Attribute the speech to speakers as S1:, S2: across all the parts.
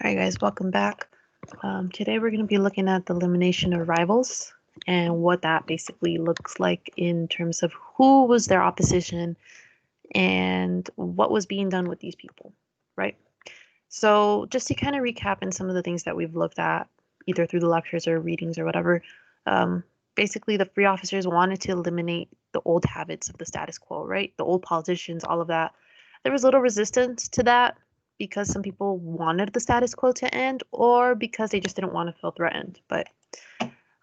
S1: All right, guys, welcome back. Today we're going to be looking at the elimination of rivals and what that basically looks like in terms of who was their opposition and what was being done with these people, right? So just to kind of recap in some of the things that we've looked at, either through the lectures or readings or whatever, um, basically the free officers wanted to eliminate the old habits of the status quo, right? The old politicians, all of that. There was little resistance to that because some people wanted the status quo to end or because they just didn't want to feel threatened. But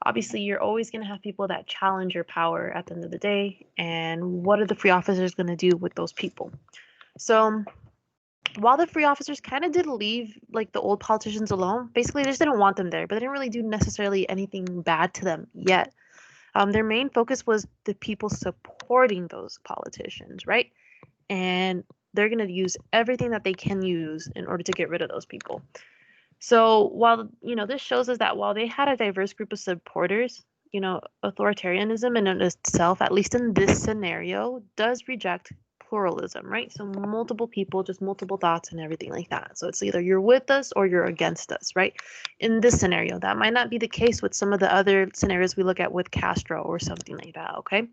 S1: obviously, you're always going to have people that challenge your power at the end of the day. And what are the free officers going to do with those people? So while the free officers kind of did leave like the old politicians alone, basically they just didn't want them there, but they didn't really do necessarily anything bad to them yet. Their main focus was the people supporting those politicians, right? And they're going to use everything that they can use in order to get rid of those people. So while this shows us that while they had a diverse group of supporters, authoritarianism in itself, at least in this scenario, does reject pluralism, right? So multiple people, just multiple thoughts and everything like that. So it's either you're with us or you're against us, right? In this scenario, that might not be the case with some of the other scenarios we look at with Castro or something like that, okay?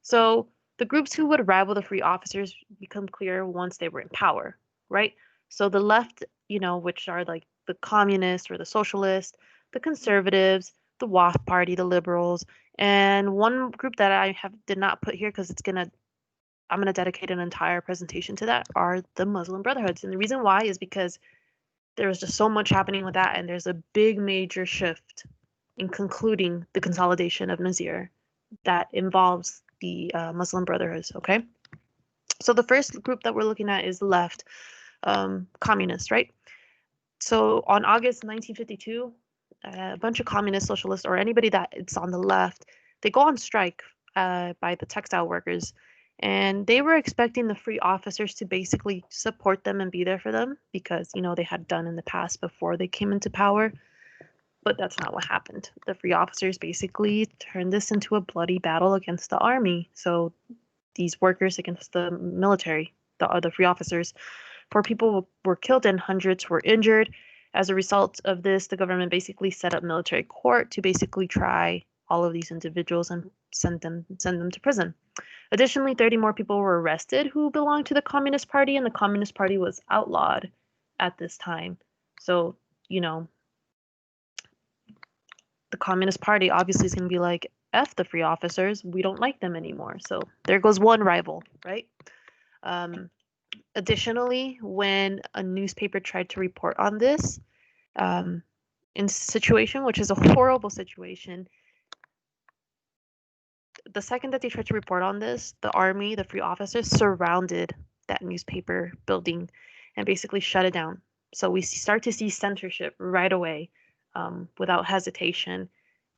S1: So the groups who would rival the free officers become clear once they were in power, right? So the left, which are like the communists or the socialists, the conservatives, the WAF party, the liberals, and one group that I did not put here because I'm gonna dedicate an entire presentation to that are the Muslim Brotherhoods. And the reason why is because there was just so much happening with that, and there's a big major shift in concluding the consolidation of Nasser that involves the Muslim Brotherhoods. Okay, so the first group that we're looking at is left, communists, right? So on August 1952, a bunch of communist socialists or anybody that it's on the left, they go on strike by the textile workers, and they were expecting the free officers to basically support them and be there for them because they had done in the past before they came into power. But that's not what happened. The free officers basically turned this into a bloody battle against the army. So these workers against the military, the free officers. 4 people were killed and hundreds were injured. As a result of this, the government basically set up military court to basically try all of these individuals and send them to prison. Additionally, 30 more people were arrested who belonged to the Communist Party, and the Communist Party was outlawed at this time. So, the Communist Party obviously is going to be like, F the free officers, we don't like them anymore. So there goes one rival, right? Additionally, when a newspaper tried to report on this in situation, which is a horrible situation, the second that they tried to report on this, the army, the free officers surrounded that newspaper building and basically shut it down. So we start to see censorship right away without hesitation.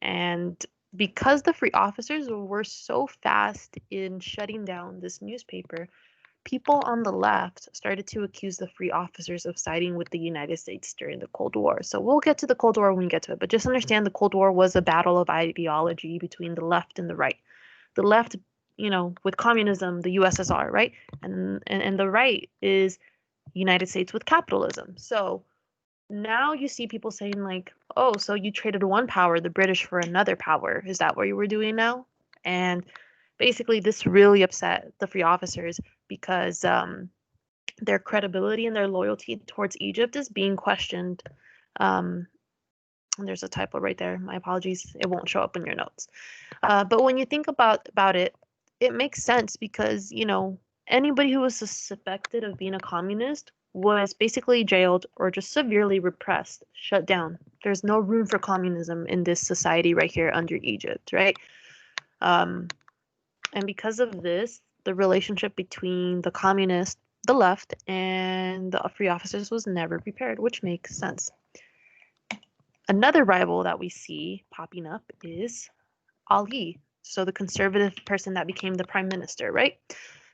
S1: And because the free officers were so fast in shutting down this newspaper, people on the left started to accuse the free officers of siding with the United States during the Cold War. So we'll get to the Cold War when we get to it, but just understand the Cold War was a battle of ideology between the left and the right. The left, with communism, the USSR, right? And the right is United States with capitalism. So now you see people saying like, oh, so you traded one power, the British, for another power. Is that what you were doing now? And basically this really upset the free officers because their credibility and their loyalty towards Egypt is being questioned. And there's a typo right there. My apologies. It won't show up in your notes. But when you think about it, it makes sense because, anybody who was suspected of being a communist was basically jailed or just severely repressed, shut down. There's no room for communism in this society right here under Egypt, right? And because of this, the relationship between the communist, the left, and the free officers was never prepared, which makes sense. Another rival that we see popping up is Ali, so the conservative person that became the prime minister, right?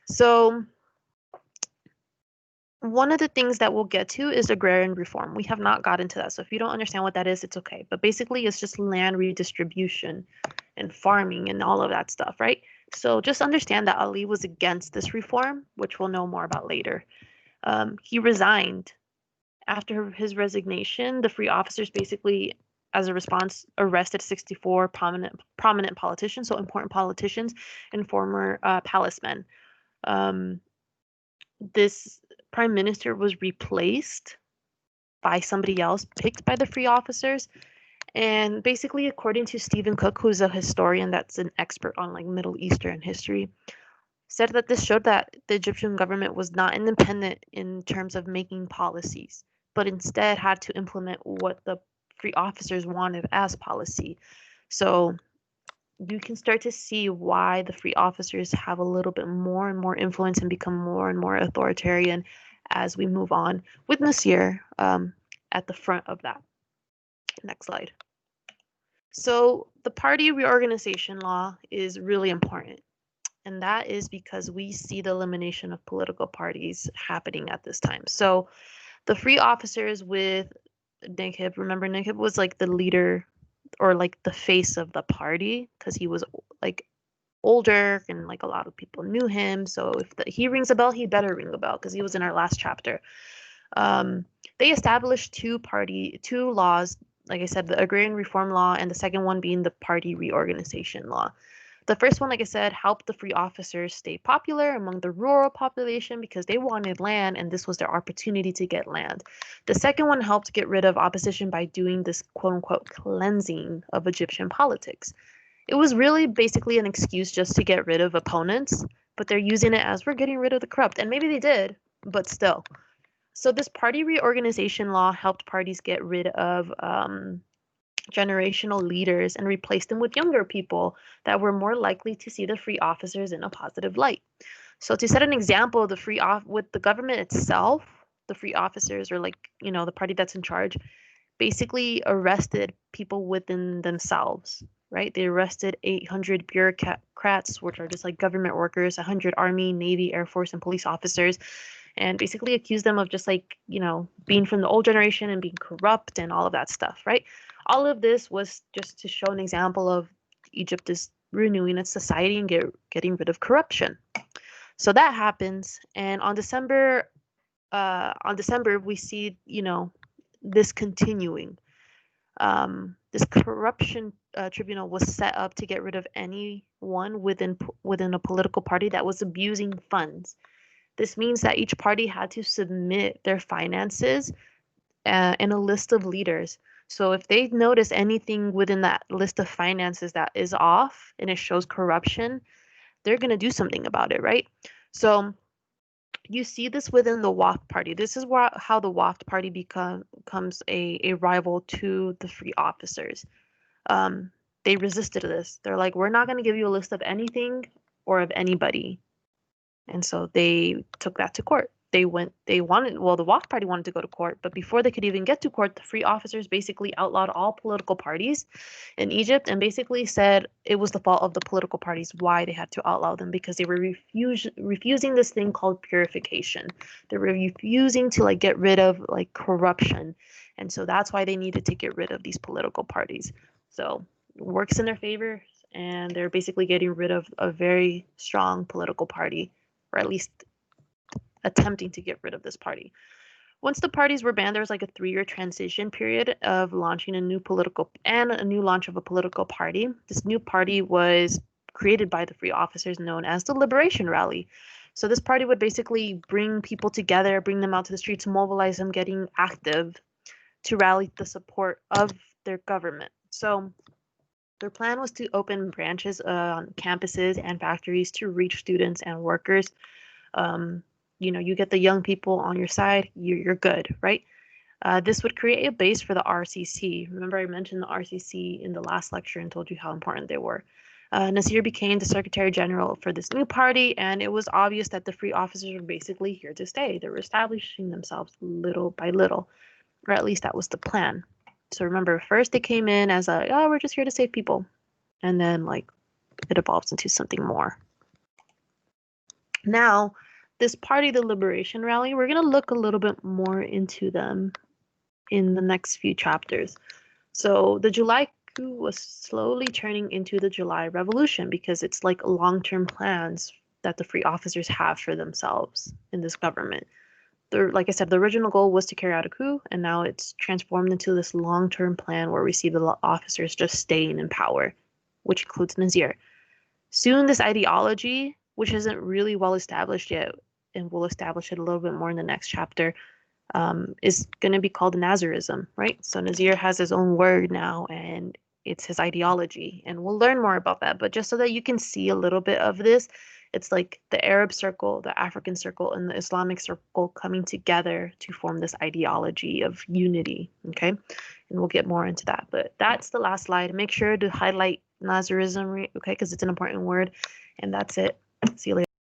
S1: So one of the things that we'll get to is agrarian reform. We have not got into that. So if you don't understand what that is, it's okay. But basically, it's just land redistribution and farming and all of that stuff, right? So just understand that Ali was against this reform, which we'll know more about later. He resigned After his resignation, the free officers basically, as a response, arrested 64 prominent politicians, so important politicians and former palacemen. Um, this prime minister was replaced by somebody else picked by the free officers. And basically, according to Stephen Cook, who's a historian that's an expert on like Middle Eastern history, said that this showed that the Egyptian government was not independent in terms of making policies, but instead had to implement what the free officers wanted as policy. So you can start to see why the free officers have a little bit more and more influence and become more and more authoritarian as we move on with Nasser at the front of that. Next slide. So the party reorganization law is really important. And that is because we see the elimination of political parties happening at this time. So the free officers with Nikib, remember Nikib was like the leader or like the face of the party because he was like older and like a lot of people knew him. So if he rings a bell, he better ring a bell because he was in our last chapter. They established two laws, like I said, the agrarian reform law and the second one being the party reorganization law. The first one, like I said, helped the free officers stay popular among the rural population because they wanted land and this was their opportunity to get land. The second one helped get rid of opposition by doing this quote unquote cleansing of Egyptian politics. It was really basically an excuse just to get rid of opponents, but they're using it as we're getting rid of the corrupt. And maybe they did, but still. So this party reorganization law helped parties get rid of generational leaders and replace them with younger people that were more likely to see the free officers in a positive light. So to set an example, with the government itself, the free officers or like, the party that's in charge basically arrested people within themselves, right? They arrested 800 bureaucrats, which are just like government workers, 100 Army, Navy, Air Force, and police officers, and basically accused them of just like, being from the old generation and being corrupt and all of that stuff, right? All of this was just to show an example of Egypt is renewing its society and getting rid of corruption. So that happens, and on December we see, this continuing. This corruption tribunal was set up to get rid of anyone within a political party that was abusing funds. This means that each party had to submit their finances in a list of leaders. So if they notice anything within that list of finances that is off and it shows corruption, they're going to do something about it, right? So you see this within the WAFT party. This is how the WAFT party becomes a rival to the free officers. They resisted this. They're like, we're not going to give you a list of anything or of anybody. And so they took that to court. The WAFT party wanted to go to court, but before they could even get to court, the free officers basically outlawed all political parties in Egypt and basically said it was the fault of the political parties why they had to outlaw them because they were refusing this thing called purification. They were refusing to like get rid of like corruption. And so that's why they needed to get rid of these political parties. So it works in their favor, and they're basically getting rid of a very strong political party, or at least attempting to get rid of this party. Once the parties were banned, there was like a 3-year transition period of launching a new launch of a political party. This new party was created by the free officers known as the Liberation Rally. So this party would basically bring people together, bring them out to the streets, mobilize them getting active to rally the support of their government. So their plan was to open branches on campuses and factories to reach students and workers. You get the young people on your side, you're good, right? This would create a base for the RCC. Remember I mentioned the RCC in the last lecture and told you how important they were. Nasser became the Secretary General for this new party, and it was obvious that the free officers were basically here to stay. They were establishing themselves little by little, or at least that was the plan. So remember, first they came in as we're just here to save people. And then like it evolves into something more. Now, this party, the Liberation Rally, we're going to look a little bit more into them in the next few chapters. So the July coup was slowly turning into the July Revolution because it's like long-term plans that the free officers have for themselves in this government. like I said, the original goal was to carry out a coup, and now it's transformed into this long-term plan where we see the officers just staying in power, which includes Nazir. Soon, this ideology, which isn't really well established yet, and we'll establish it a little bit more in the next chapter, is going to be called Nasserism, right? So Nazir has his own word now, and it's his ideology, and we'll learn more about that. But just so that you can see a little bit of this, it's like the Arab circle, the African circle, and the Islamic circle coming together to form this ideology of unity, okay? And we'll get more into that. But that's the last slide. Make sure to highlight Nasserism, okay, because it's an important word. And that's it. See you later.